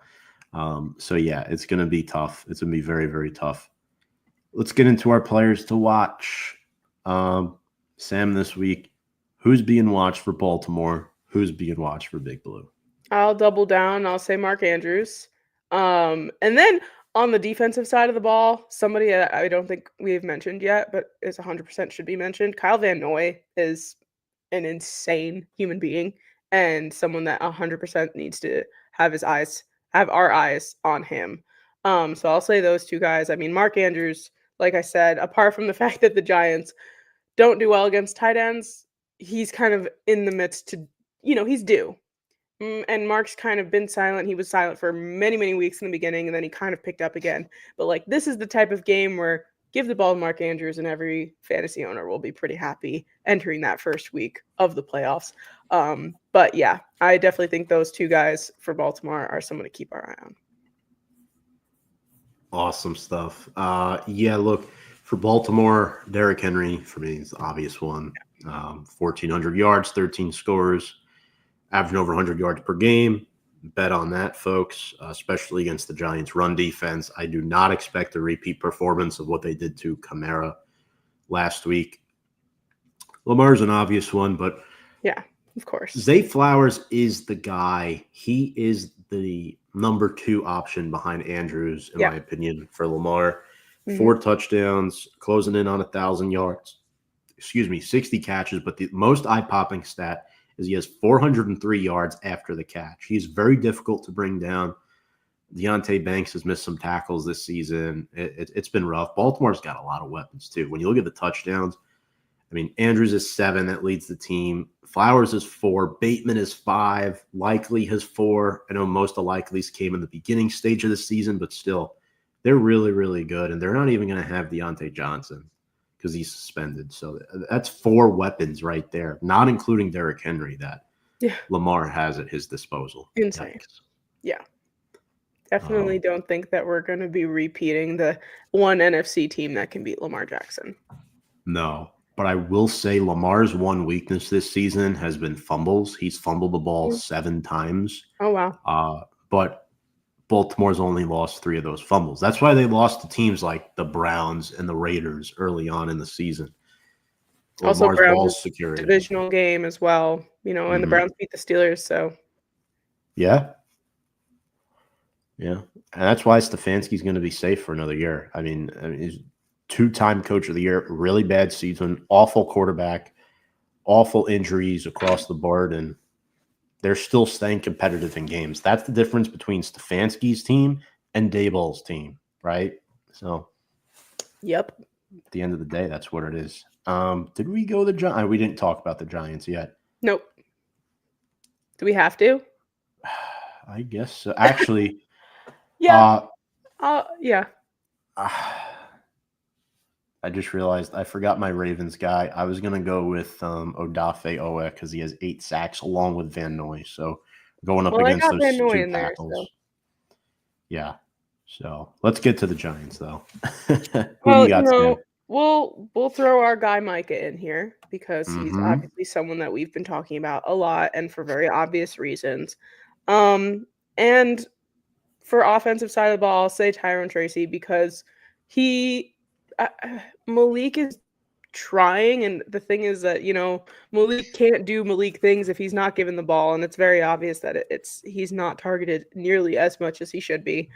So, yeah, it's going to be tough. It's going to be very, very tough. Let's get into our players to watch. Sam, this week, who's being watched for Baltimore? Who's being watched for Big Blue? I'll double down. I'll say Mark Andrews. And then on the defensive side of the ball, somebody I don't think we've mentioned yet, but is 100% should be mentioned. Kyle Van Noy is an insane human being and someone that 100% needs to have our eyes on him. So I'll say those 2 guys. I mean, Mark Andrews, like I said, apart from the fact that the Giants don't do well against tight ends, he's kind of in the midst to, he's due. And Mark's kind of been silent. He was silent for many, many weeks in the beginning, and then he kind of picked up again. But this is the type of game where give the ball to Mark Andrews, and every fantasy owner will be pretty happy entering that first week of the playoffs. But yeah, I definitely think those 2 guys for Baltimore are someone to keep our eye on. Awesome stuff. Yeah, look, for Baltimore, Derrick Henry, for me, is the obvious one. 1,400 yards, 13 scores, averaging over 100 yards per game. Bet on that, folks, especially against the Giants' run defense. I do not expect a repeat performance of what they did to Kamara last week. Lamar's an obvious one, but yeah, of course. Zay Flowers is the guy. He is the number 2 option behind Andrews, in my opinion, for Lamar. 4 touchdowns, closing in on 1,000 yards. 60 catches, but the most eye-popping stat is he has 403 yards after the catch. He's very difficult to bring down. Deontay Banks has missed some tackles this season. It's been rough. Baltimore's got a lot of weapons, too. When you look at the touchdowns, I mean, Andrews is 7. That leads the team. Flowers is 4. Bateman is 5. Likely has 4. I know most of the likelies came in the beginning stage of the season, but still, they're really, really good. And they're not even going to have Deontay Johnson because he's suspended. So that's 4 weapons right there, not including Derrick Henry that Lamar has at his disposal. Insane. Yeah. Definitely don't think that we're going to be repeating the one NFC team that can beat Lamar Jackson. No. But I will say Lamar's one weakness this season has been fumbles. He's fumbled the ball 7 times. Oh, wow. But Baltimore's only lost 3 of those fumbles. That's why they lost to teams like the Browns and the Raiders early on in the season. Also, Lamar's Browns ball security. Divisional game as well, and the Browns beat the Steelers, so. Yeah. Yeah. And that's why Stefanski's going to be safe for another year. I mean he's 2-time coach of the year, really bad season, awful quarterback, awful injuries across the board, and they're still staying competitive in games. That's the difference between Stefanski's team and Daboll's team, right? So, yep. At the end of the day, that's what it is. Did we go the Giants? We didn't talk about the Giants yet. Nope. Do we have to? I guess so. Actually, yeah. Yeah. I just realized I forgot my Ravens guy. I was going to go with Odafe Oweh because he has 8 sacks along with Van Noy. So going up against those Van Noy 2 in there, tackles. so. Yeah. So let's get to the Giants, though. Well, you got, we'll throw our guy Micah in here because he's obviously someone that we've been talking about a lot and for very obvious reasons. And for offensive side of the ball, I'll say Tyrone Tracy because Malik is trying, and the thing is that Malik can't do Malik things if he's not given the ball, and it's very obvious that he's not targeted nearly as much as he should be.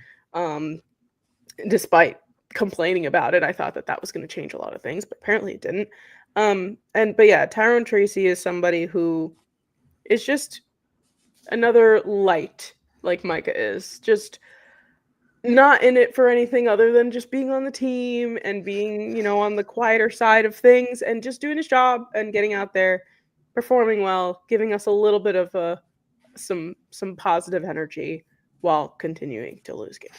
Despite complaining about it, I thought that was going to change a lot of things, but apparently it didn't. But yeah, Tyrone Tracy is somebody who is just another light, like Micah is, just not in it for anything other than just being on the team and being, on the quieter side of things and just doing his job and getting out there, performing well, giving us a little bit of some positive energy while continuing to lose games.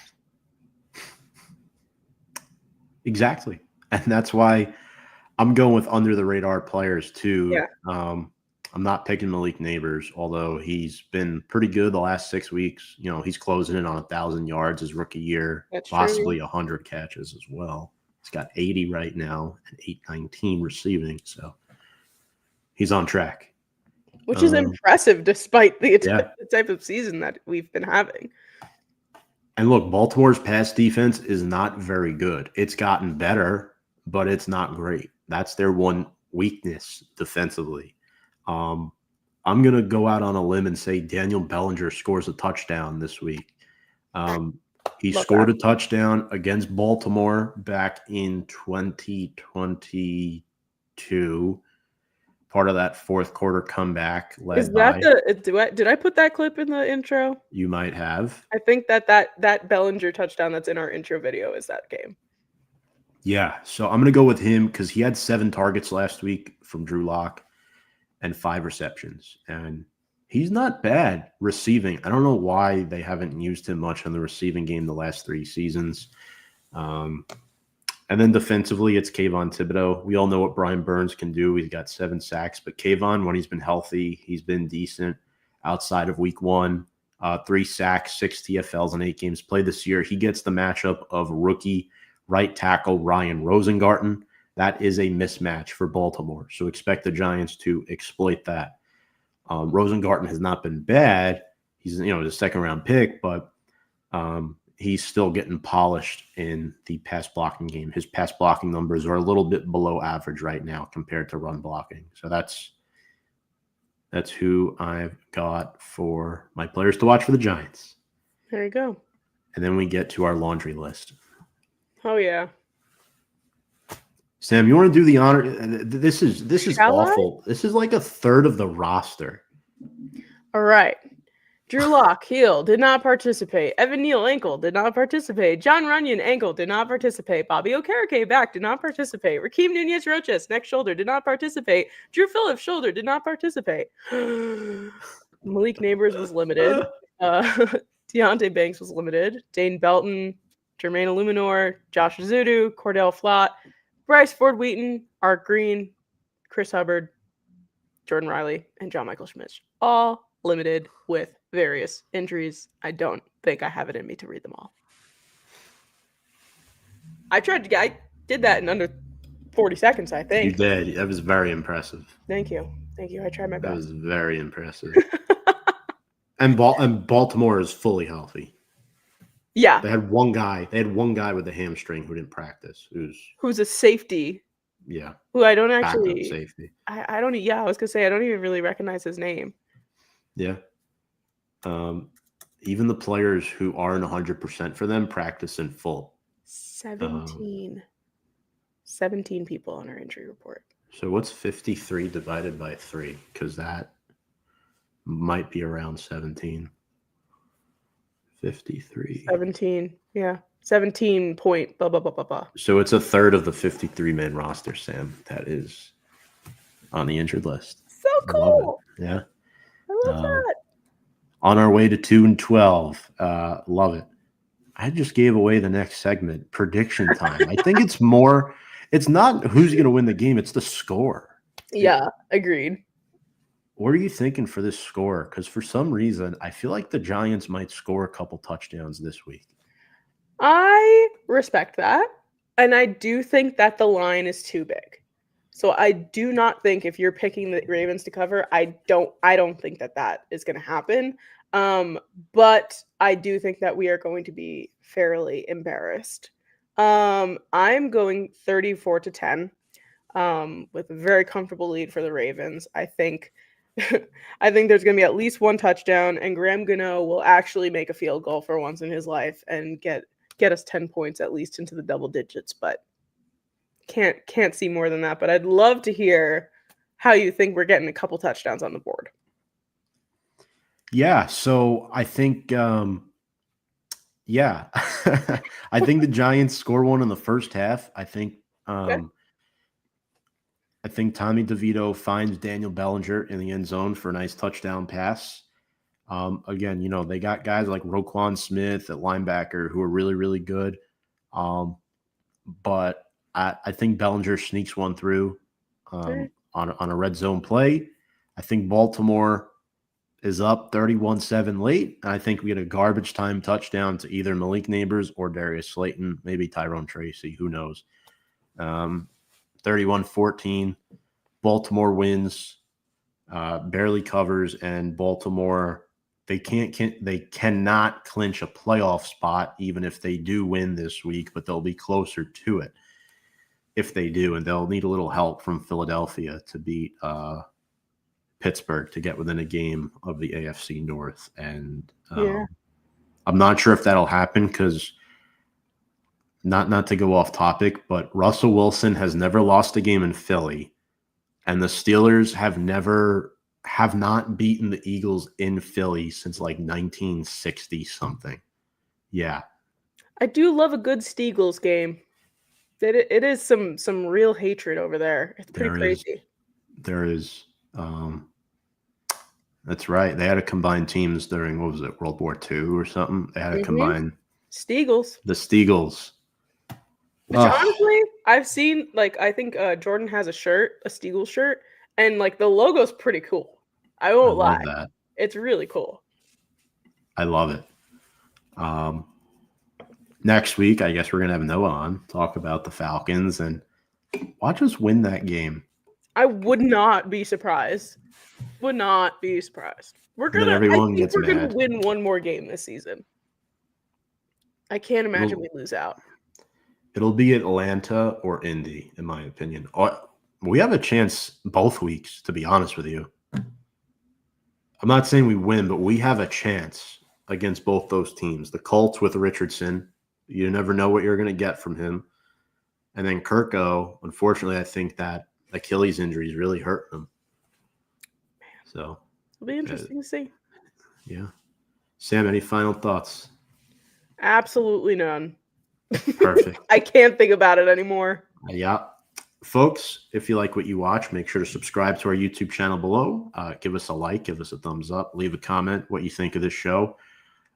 Exactly. And that's why I'm going with under the radar players too. Yeah. I'm not picking Malik Neighbors, although he's been pretty good the last 6 weeks. He's closing in on 1,000 yards his rookie year, That's possibly true. 100 catches as well. He's got 80 right now and 819 receiving, so he's on track. Which is impressive despite the type of season that we've been having. And look, Baltimore's pass defense is not very good. It's gotten better, but it's not great. That's their one weakness defensively. I'm going to go out on a limb and say Daniel Bellinger scores a touchdown this week. He scored a touchdown against Baltimore back in 2022. Part of that fourth quarter comeback led Is that did I put that clip in the intro? You might have. I think that Bellinger touchdown that's in our intro video is that game. Yeah, so I'm going to go with him because he had 7 targets last week from Drew Lock and 5 receptions. And he's not bad receiving. I don't know why they haven't used him much in the receiving game the last 3 seasons. And then defensively, it's Kayvon Thibodeau. We all know what Brian Burns can do. He's got 7 sacks. But Kayvon, when he's been healthy, he's been decent outside of week 1. 3 sacks, 6 TFLs in 8 games played this year. He gets the matchup of rookie right tackle Ryan Rosengarten. That is a mismatch for Baltimore, so expect the Giants to exploit that. Rosengarten has not been bad. He's the 2nd-round pick, but he's still getting polished in the pass blocking game. His pass blocking numbers are a little bit below average right now compared to run blocking. So that's who I've got for my players to watch for the Giants. There you go. And then we get to our laundry list. Oh yeah. Sam, you want to do the honor? This is Shall awful. This is like a third of the roster. All right. Drew Lock, heel, did not participate. Evan Neal, ankle, did not participate. John Runyon, ankle, did not participate. Bobby Okereke, back, did not participate. Rakeem Nunez-Roches, neck, shoulder, did not participate. Drew Phillips, shoulder, did not participate. Malik Neighbors was limited. Deontay Banks was limited. Dane Belton, Jermaine Illuminor, Josh Azudu, Cordell Flott, Bryce Ford Wheaton, Art Green, Chris Hubbard, Jordan Riley, and John Michael Schmitz. All limited with various injuries. I don't think I have it in me to read them all. I did that in under 40 seconds, I think. You did. That was very impressive. Thank you. I tried my best. That was very impressive. and Baltimore is fully healthy. Yeah. They had one guy with a hamstring who didn't practice. Who's a safety. Yeah. Who I don't actually safety. I don't I was gonna say I don't even really recognize his name. Yeah. Even the players who aren't 100% for them practice in full. 17 people on our injury report. So what's 53 divided by 3? Because that might be around 17. 53. 17. Yeah. 17 point blah, blah, blah, blah, blah. So it's a third of the 53-man roster, Sam. That is on the injured list. So cool. Yeah. I love that. On our way to 2-12. Love it. I just gave away the next segment, prediction time. I think it's not who's going to win the game. It's the score. Yeah, agreed. What are you thinking for this score? Because for some reason, I feel like the Giants might score a couple touchdowns this week. I respect that. And I do think that the line is too big. So I do not think if you're picking the Ravens to cover, I don't think that is going to happen. But I do think that we are going to be fairly embarrassed. I'm going 34-10 with a very comfortable lead for the Ravens. I think there's going to be at least one touchdown, and Graham Gano will actually make a field goal for once in his life and get us 10 points at least into the double digits, but can't see more than that. But I'd love to hear how you think we're getting a couple touchdowns on the board. Yeah, so I think I think the Giants score one in the first half. I think Tommy DeVito finds Daniel Bellinger in the end zone for a nice touchdown pass. Again, they got guys like Roquan Smith at linebacker who are really, really good. But I think Bellinger sneaks one through on a red zone play. I think Baltimore is up 31-7 late. And I think we get a garbage time touchdown to either Malik Neighbors or Darius Slayton, maybe Tyrone Tracy, who knows. 31-14. Baltimore wins, barely covers, and Baltimore they cannot clinch a playoff spot even if they do win this week, but they'll be closer to it if they do, and they'll need a little help from Philadelphia to beat Pittsburgh to get within a game of the AFC North. And I'm not sure if that'll happen because not to go off topic, but Russell Wilson has never lost a game in Philly, and the Steelers have not beaten the Eagles in Philly since like 1960 something. Yeah. I do love a good Steagles game. It is some real hatred over there. It's pretty crazy. There is. That's right. They had to combine teams during, what was it, World War II or something? They had to combine. Steagles. The Steagles. Which honestly, I've seen, I think Jordan has a Steagles shirt, and the logo's pretty cool. I won't lie. That. It's really cool. I love it. Next week, I guess we're going to have Noah on, talk about the Falcons, and watch us win that game. I would not be surprised. Would not be surprised. We're gonna win one more game this season. I can't imagine we lose out. It'll be Atlanta or Indy, in my opinion. We have a chance both weeks, to be honest with you. I'm not saying we win, but we have a chance against both those teams. The Colts with Richardson, you never know what you're going to get from him. And then Kirko, unfortunately, I think that Achilles injury is really hurting him. So it'll be interesting to see. Yeah. Sam, any final thoughts? Absolutely none. Perfect. I can't think about it anymore. Yeah. Folks, if you like what you watch, make sure to subscribe to our YouTube channel below. Give us a like, give us a thumbs up, leave a comment what you think of this show.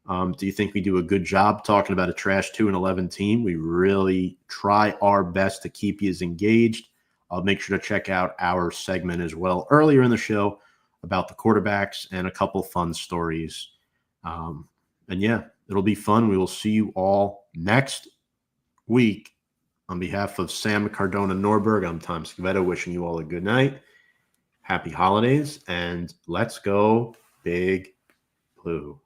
Do you think we do a good job talking about a trash 2-11 team? We really try our best to keep you as engaged. I'll make sure to check out our segment as well earlier in the show about the quarterbacks and a couple fun stories. And yeah, it'll be fun. We will see you all next week. On behalf of Sam Cardona Norberg, I'm Tom Scavetta, wishing you all a good night. Happy holidays, and let's go Big Blue.